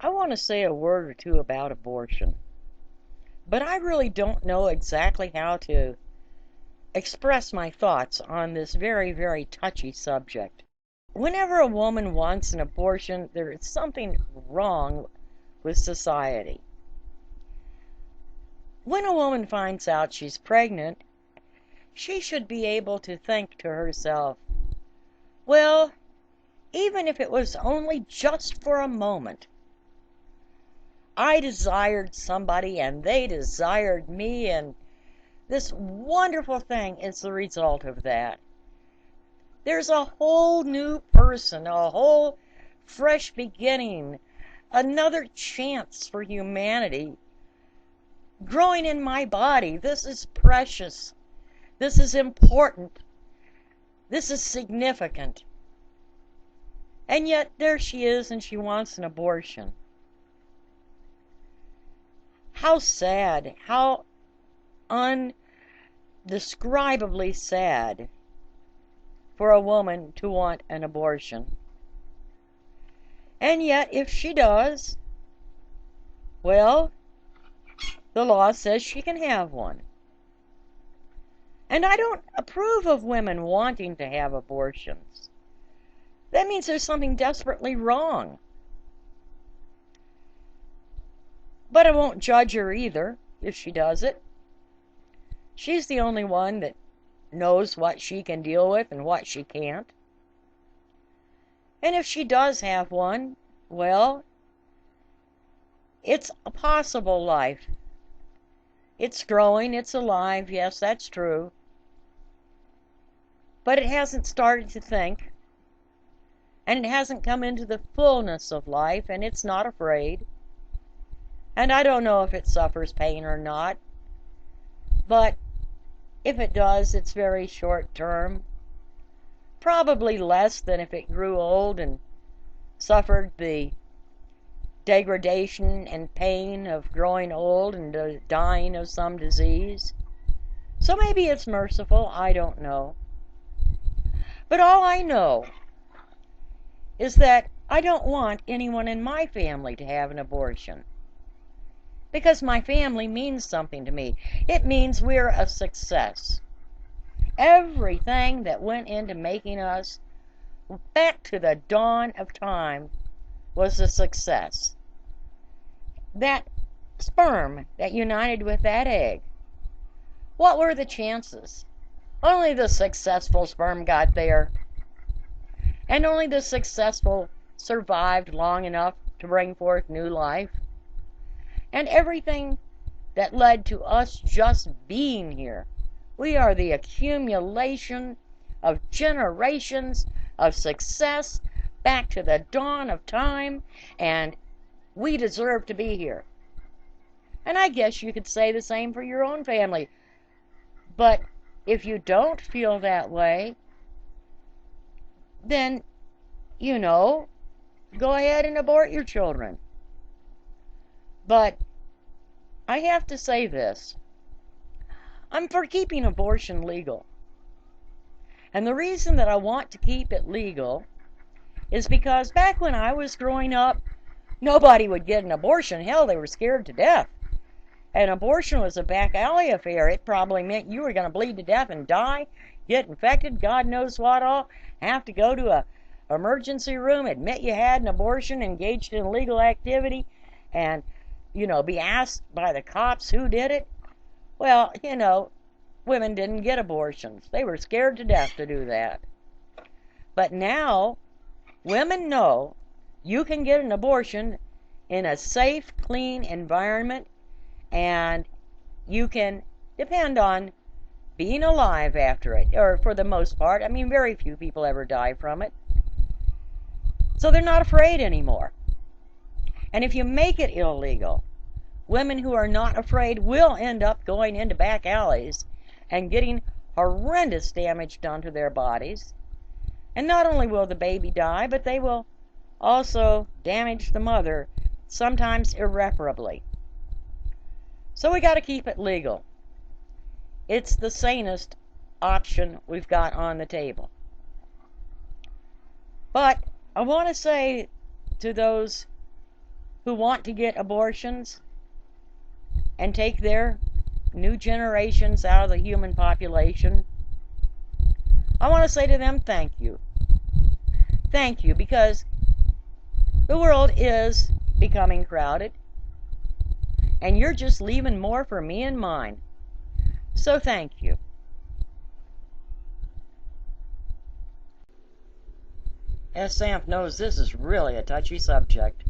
I want to say a word or two about abortion, but I really don't know exactly how to express my thoughts on this very, very touchy subject. Whenever a woman wants an abortion, there is something wrong with society. When a woman finds out she's pregnant, she should be able to think to herself, well, even if it was only just for a moment, I desired somebody and they desired me, and this wonderful thing is the result of that. There's a whole new person, a whole fresh beginning, another chance for humanity growing in my body. This is precious. This is important. This is significant. And yet there she is and she wants an abortion. How sad, how undescribably sad for a woman to want an abortion. And yet, if she does, well, the law says she can have one. And I don't approve of women wanting to have abortions. That means there's something desperately wrong. But I won't judge her either if she does it. She's the only one that knows what she can deal with and what she can't. And if she does have one, well, it's a possible life. It's growing, it's alive, yes, that's true. But it hasn't started to think, and it hasn't come into the fullness of life, and it's not afraid. And I don't know if it suffers pain or not, but if it does, it's very short term. Probably less than if it grew old and suffered the degradation and pain of growing old and dying of some disease. So maybe it's merciful, I don't know. But all I know is that I don't want anyone in my family to have an abortion. Because my family means something to me. It means we're a success. Everything that went into making us back to the dawn of time was a success. That sperm that united with that egg, what were the chances? Only the successful sperm got there. And only the successful survived long enough to bring forth new life. And everything that led to us just being here. We are the accumulation of generations of success back to the dawn of time, and we deserve to be here. And I guess you could say the same for your own family. But if you don't feel that way, then, go ahead and abort your children. But I have to say this. I'm for keeping abortion legal. And the reason that I want to keep it legal is because back when I was growing up, nobody would get an abortion. Hell, they were scared to death. An abortion was a back alley affair. It probably meant you were going to bleed to death and die, get infected, God knows what all, have to go to a emergency room, admit you had an abortion, engaged in illegal activity, and, be asked by the cops who did it. Well, women didn't get abortions. They were scared to death to do that. But now, women know you can get an abortion in a safe, clean environment, and you can depend on being alive after it, or for the most part. I mean, very few people ever die from it. So they're not afraid anymore. And if you make it illegal, women who are not afraid will end up going into back alleys and getting horrendous damage done to their bodies. And not only will the baby die, but they will also damage the mother, sometimes irreparably. So we got to keep it legal. It's the sanest option we've got on the table. But I want to say to those who want to get abortions and take their new generations out of the human population, I want to say to them, thank you. Thank you, because the world is becoming crowded, and you're just leaving more for me and mine. So thank you. As Sam knows, this is really a touchy subject.